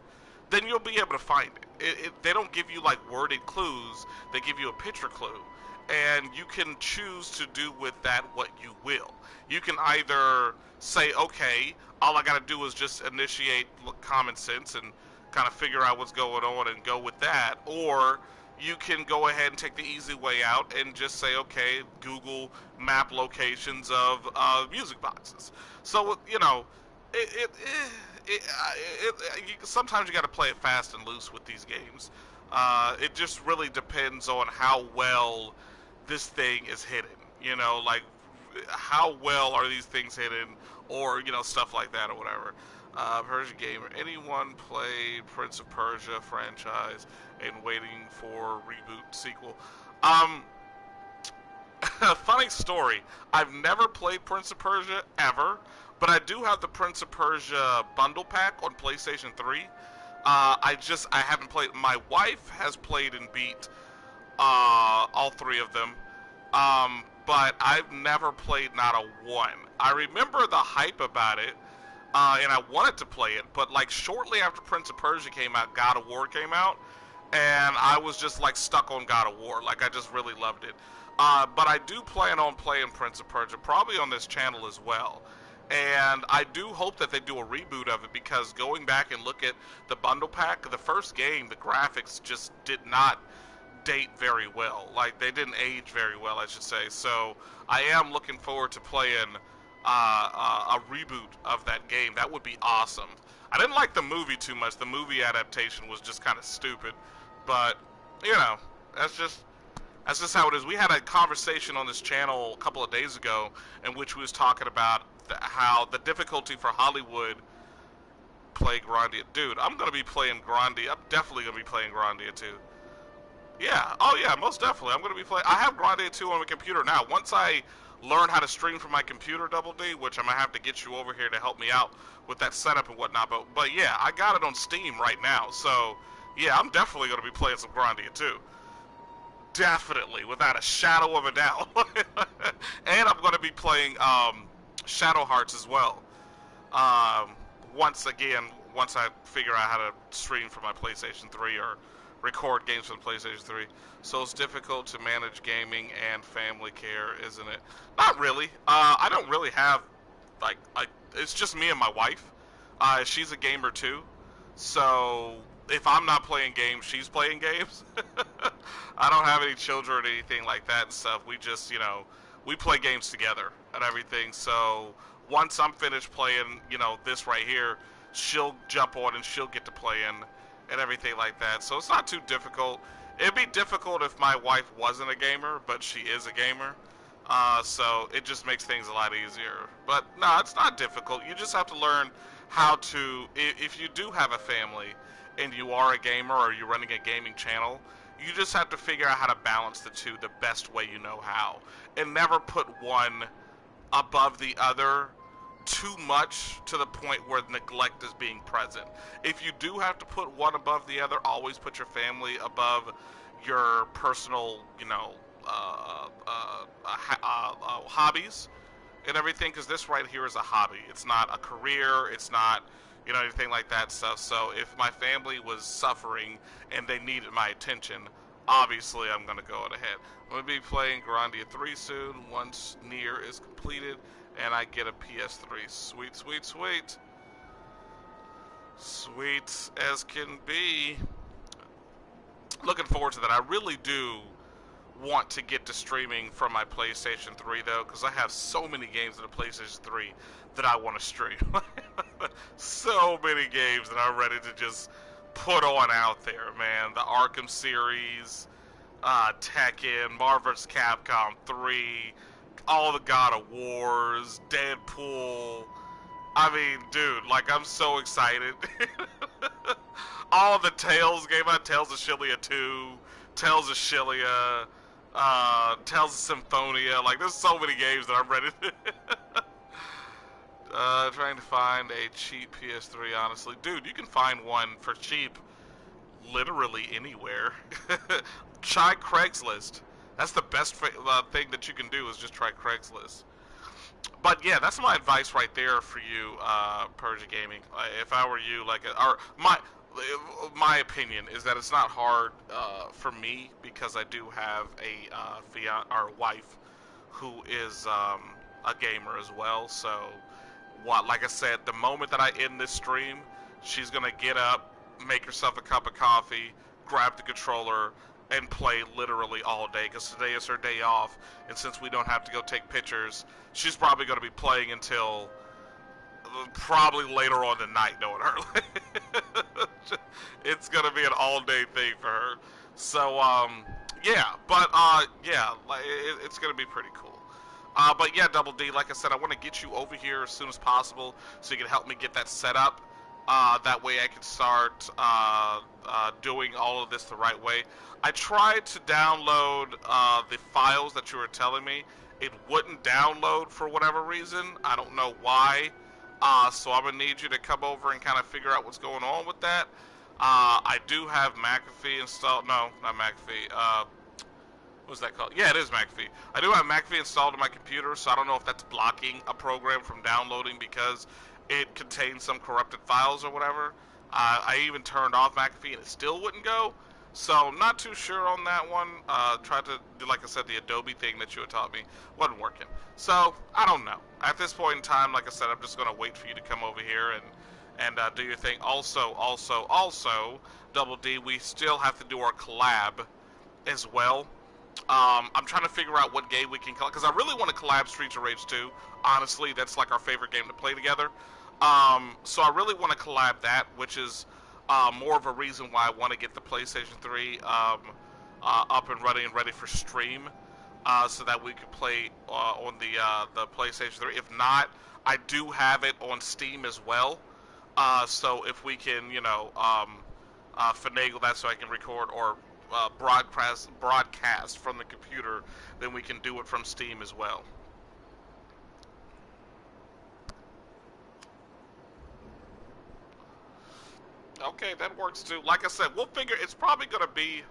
then you'll be able to find it. They don't give you like worded clues, they give you a picture clue. And you can choose to do with that what you will. You can either say, okay, all I gotta do is just initiate common sense and kind of figure out what's going on and go with that, or you can go ahead and take the easy way out and just say, okay, Google map locations of music boxes. So, it, sometimes you got to play it fast and loose with these games. It just really depends on how well this thing is hidden. Like how well are these things hidden, or stuff like that, or whatever. Persia Gamer. Anyone play Prince of Persia franchise and waiting for reboot sequel? Funny story. I've never played Prince of Persia ever, but I do have the Prince of Persia bundle pack on PlayStation 3. I haven't played. My wife has played and beat all three of them, but I've never played not a one. I remember the hype about it, and I wanted to play it, but like shortly after Prince of Persia came out, God of War came out, and I was just like stuck on God of War. Like I just really loved it. But I do plan on playing Prince of Persia, probably on this channel as well. And I do hope that they do a reboot of it, because going back and look at the bundle pack, the first game, the graphics just did not date very well. Like, they didn't age very well, I should say. So I am looking forward to playing a reboot of that game. That would be awesome. I didn't like the movie too much. The movie adaptation was just kind of stupid. But, that's just how it is. We had a conversation on this channel a couple of days ago in which we was talking about how the difficulty for Hollywood play Grandia. Dude, I'm going to be playing Grandia. I'm definitely going to be playing Grandia 2. Yeah. Oh, yeah, most definitely. I'm going to be playing. I have Grandia 2 on my computer now. Once I learn how to stream from my computer, Double D, which I'm going to have to get you over here to help me out with that setup and whatnot. But yeah, I got it on Steam right now. So, yeah, I'm definitely going to be playing some Grandia 2. Definitely, without a shadow of a doubt. And I'm going to be playing Shadow Hearts as well. Once I figure out how to stream from my PlayStation 3 or record games from the PlayStation 3. So it's difficult to manage gaming and family care, isn't it? Not really. I don't really have, it's just me and my wife. She's a gamer too. So if I'm not playing games, she's playing games. I don't have any children or anything like that and stuff. We just, we play games together and everything. So once I'm finished playing, this right here, she'll jump on and she'll get to play in and everything like that. So it's not too difficult. It'd be difficult if my wife wasn't a gamer, but she is a gamer. So it just makes things a lot easier. But no, it's not difficult. You just have to learn how to, if you do have a family and you are a gamer or you're running a gaming channel, you just have to figure out how to balance the two the best way you know how. And never put one above the other too much to the point where neglect is being present. If you do have to put one above the other, always put your family above your personal, hobbies and everything, because this right here is a hobby. It's not a career. It's not, anything like that stuff. So if my family was suffering and they needed my attention, obviously I'm going to go ahead. I'm going to be playing Grandia 3 soon once Nier is completed and I get a PS3. Sweet, sweet, sweet. Sweet as can be. Looking forward to that. I really do want to get to streaming from my PlayStation 3 though, because I have so many games on the PlayStation 3 that I want to stream. So many games that I'm ready to just put on out there, man. The Arkham series, Tekken, Marvel's Capcom 3, all the God of Wars, Deadpool. I mean, dude, like, I'm so excited. All the Tales game out, Tales of Shillia 2, Tales of Shillia, Tales of Symphonia. Like, there's so many games that I'm ready to... Trying to find a cheap PS3, honestly. Dude, you can find one for cheap literally anywhere. Try Craigslist. That's the best thing that you can do is just try Craigslist. But yeah, that's my advice right there for you, Persia Gaming. If I were you, like, or my opinion is that it's not hard for me because I do have a or wife who is a gamer as well. So, like I said, the moment that I end this stream, she's gonna get up, make herself a cup of coffee, grab the controller, and play literally all day, because today is her day off, and since we don't have to go take pictures, she's probably going to be playing until probably later on tonight, knowing her. It's going to be an all-day thing for her. So, yeah, but, yeah, it's going to be pretty cool. But yeah, Double D, like I said, I want to get you over here as soon as possible so you can help me get that set up. That way I can start doing all of this the right way. I tried to download the files that you were telling me. It wouldn't download for whatever reason. I don't know why. So I'm going to need you to come over and kind of figure out what's going on with that. I do have McAfee installed. No, not McAfee. What's that called? Yeah, it is McAfee. I do have McAfee installed on my computer, so I don't know if that's blocking a program from downloading because it contains some corrupted files or whatever. I even turned off McAfee and it still wouldn't go. So I'm not too sure on that one. Tried to do, like I said, the Adobe thing that you had taught me wasn't working. So I don't know. At this point in time, like I said, I'm just going to wait for you to come over here and do your thing. Also, Double D, we still have to do our collab as well. I'm trying to figure out what game we can collab, because I really want to collab Streets of Rage 2. Honestly, that's like our favorite game to play together. So I really want to collab that, which is more of a reason why I want to get the PlayStation 3 up and running and ready for stream, so that we can play on the PlayStation 3. If not, I do have it on Steam as well. So if we can, you know, finagle that so I can record or broadcast from the computer, then we can do it from Steam as well. Okay, that works too. Like I said, we'll figure. It's probably gonna be.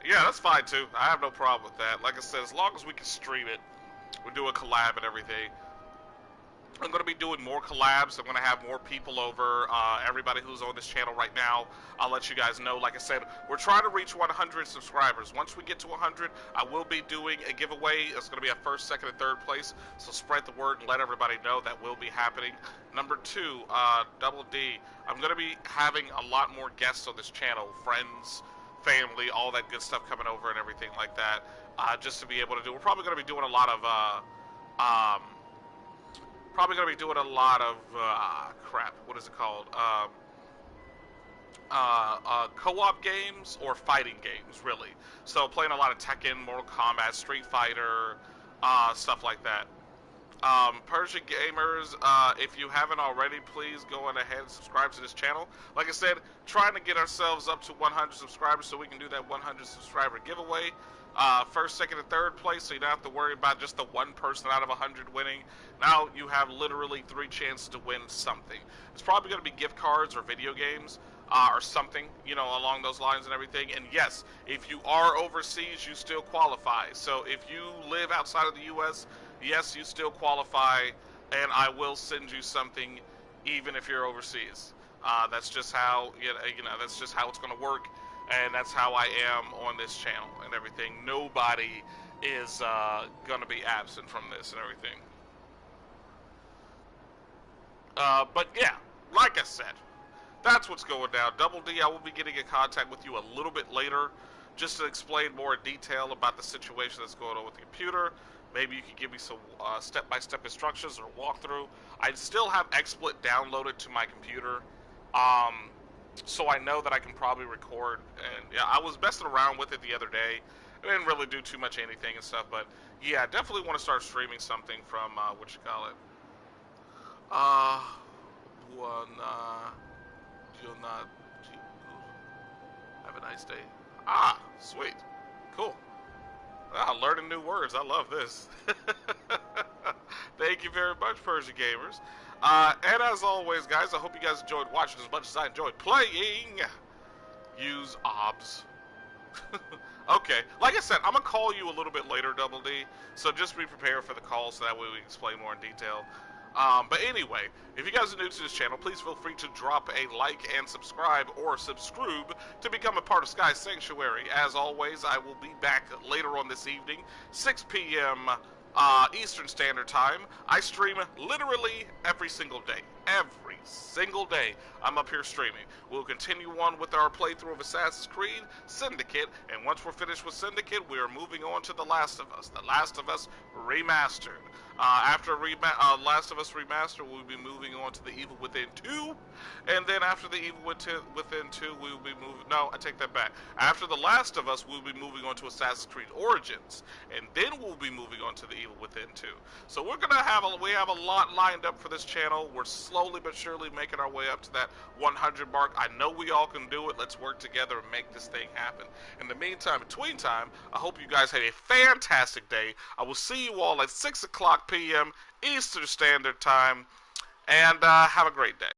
Yeah, that's fine too. I have no problem with that. Like I said, as long as we can stream it, we do a collab and everything. I'm going to be doing more collabs. I'm going to have more people over. Everybody who's on this channel right now, I'll let you guys know. Like I said, we're trying to reach 100 subscribers. Once we get to 100, I will be doing a giveaway. It's going to be a first, second, and third place. So spread the word and let everybody know that will be happening. Number 2, Double D, I'm going to be having a lot more guests on this channel. Friends, family, all that good stuff coming over and everything like that. Just to be able to do. We're probably going to be doing a lot of... probably going to be doing a lot of, crap, what is it called? Co-op games or fighting games, really. So playing a lot of Tekken, Mortal Kombat, Street Fighter, stuff like that. Persia Gamers, if you haven't already, please go on ahead and subscribe to this channel. Like I said, trying to get ourselves up to 100 subscribers so we can do that 100 subscriber giveaway. First, second, and third place, so you don't have to worry about just the one person out of 100 winning. Now you have literally 3 chances to win something. It's probably going to be gift cards or video games, or something, you know, along those lines and everything. And yes, if you are overseas, you still qualify. So if you live outside of the U.S., yes, you still qualify, and I will send you something, even if you're overseas. That's just how, you know, that's just how it's going to work. And that's how I am on this channel and everything. Nobody is going to be absent from this and everything. But yeah, like I said, that's what's going down. Double D, I will be getting in contact with you a little bit later just to explain more in detail about the situation that's going on with the computer. Maybe you can give me some step-by-step instructions or walkthrough. I still have XSplit downloaded to my computer. So I know that I can probably record, and yeah, I was messing around with it the other day, I didn't really do too much anything and stuff, but yeah, definitely want to start streaming something from what you call it. One. You'll not. Have a nice day. Ah, sweet, cool. Ah, learning new words. I love this. Thank you very much, Persia Gamers. And as always, guys, I hope you guys enjoyed watching as much as I enjoyed playing. Use OBS. Okay, like I said, I'm going to call you a little bit later, Double D, so just be prepared for the call so that way we can explain more in detail. But anyway, if you guys are new to this channel, please feel free to drop a like and subscribe or subscribe to become a part of Sky Sanctuary. As always, I will be back later on this evening, 6 p.m. Eastern Standard Time. I stream literally every single day. Every single day I'm up here streaming. We'll continue on with our playthrough of Assassin's Creed Syndicate, and once we're finished with Syndicate, we are moving on to The Last of Us. The Last of Us Remastered. After Last of Us Remastered, we'll be moving on to The Evil Within 2, and then after The Evil Within 2, we will be moving... No, I take that back. After The Last of Us, we'll be moving on to Assassin's Creed Origins, and then we'll be moving on to The Evil Within 2. So we're gonna have we have a lot lined up for this channel. We're slowly but surely making our way up to that 100 mark. I know we all can do it. Let's work together and make this thing happen. In the meantime, between time, I hope you guys have a fantastic day. I will see you all at 6 o'clock p.m. Eastern Standard Time, and have a great day.